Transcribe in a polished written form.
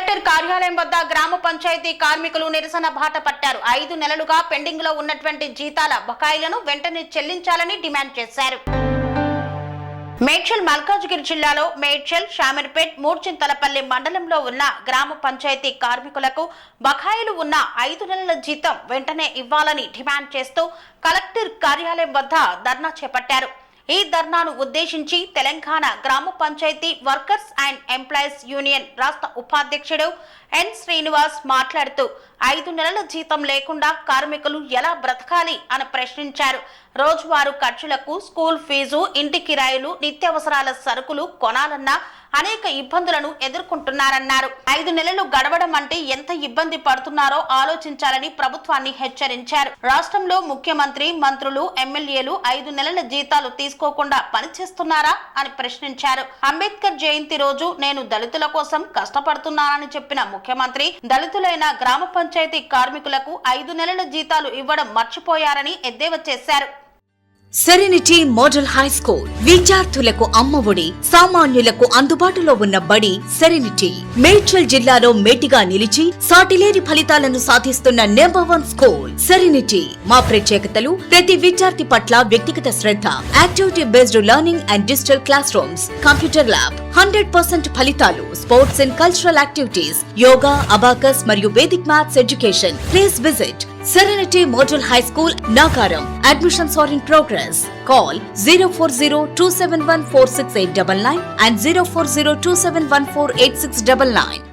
Collector కార్యాలయం వద్ద గ్రామ పంచాయతీ కార్మికులు నిరసన బాట పట్టారు. 5 నెలలుగా పెండింగ్ లో ఉన్నటువంటి జీతాల బకాయిలను వెంటనే చెల్లించాలని డిమాండ్ చేశారు. మేడ్చల్ మల్కాజ్గిరి జిల్లాలో మేడ్చల్, షామీర్పేట్, మూర్చింతలపల్లి మండలంలో ఉన్న గ్రామ పంచాయతీ కార్మికులకు బకాయిలు ఉన్న 5 నెలల జీతం వెంటనే ఇవ్వాలని డిమాండ్ చేస్తూ కలెక్టర్ కార్యాలయం వద్ద ధర్నా చేపట్టారు. ఈ ధర్నాను ఉద్దేశించి తెలంగాణ గ్రామ panchayat workers and employees union రాష్ట్ర ఉపాధ్యక్షుడు ఎన్ శ్రీనివాస్ మాట్లాడుతూ 5 నెలల జీతం లేకుండా కార్మికులు ఎలా బ్రతకాలి అని ప్రశ్నించారు. రోజువారు ఖర్చులకు, స్కూల్ ఫీజు, ఇంటి కిరాయిలు, నిత్యావసరాల సరుకులు కొనాలన్నా అనేక ఇబ్బందులను ఎదుర్కొంటున్నారన్నారు. 5 నెలలు గడవడం అంటే ఎంత ఇబ్బంది పడుతున్నారో ఆలోచించాలని ప్రభుత్వాన్ని హెచ్చరించారు. రాష్ట్రంలో ముఖ్యమంత్రి, మంత్రులు, ఎమ్మెల్యేలు 5 నెలల జీతాలు తీసుకోకుండా పనిచేస్తున్నారా అని ప్రశ్నించారు. అంబేద్కర్ జయంతి రోజు నేను దళితుల కోసం కష్టపడుతున్నానని చెప్పిన ముఖ్యమంత్రి దళితులైన గ్రామ పంచాయతీ కార్మికులకు 5 నెలల జీతాలు ఇవ్వడం మర్చిపోయారని ఎద్దేవా చేశారు. సెరెనిటీ మోడల్ హై స్కూల్ విద్యార్థులకు అమ్మఒడి, సామాన్యులకు అందుబాటులో ఉన్న బడి సెరెనిటీ. మేడ్చల్ జిల్లాలో మేటిగా నిలిచి సాటిలేని ఫలితాలను సాధిస్తున్న నంబర్ 1 స్కూల్ సెరెనిటీ. మా ప్రత్యేకతలు ప్రతి విద్యార్థి పట్ల వ్యక్తిగత శ్రద్ధ, activity based learning and digital classrooms, computer lab, 100% ఫలితాలు, sports and cultural activities, yoga, abacus మరియు Vedic maths education. Please visit Serenity Model High School, Nagaram. Admissions are in progress. Call 040-271-46899 and 040-271-48699.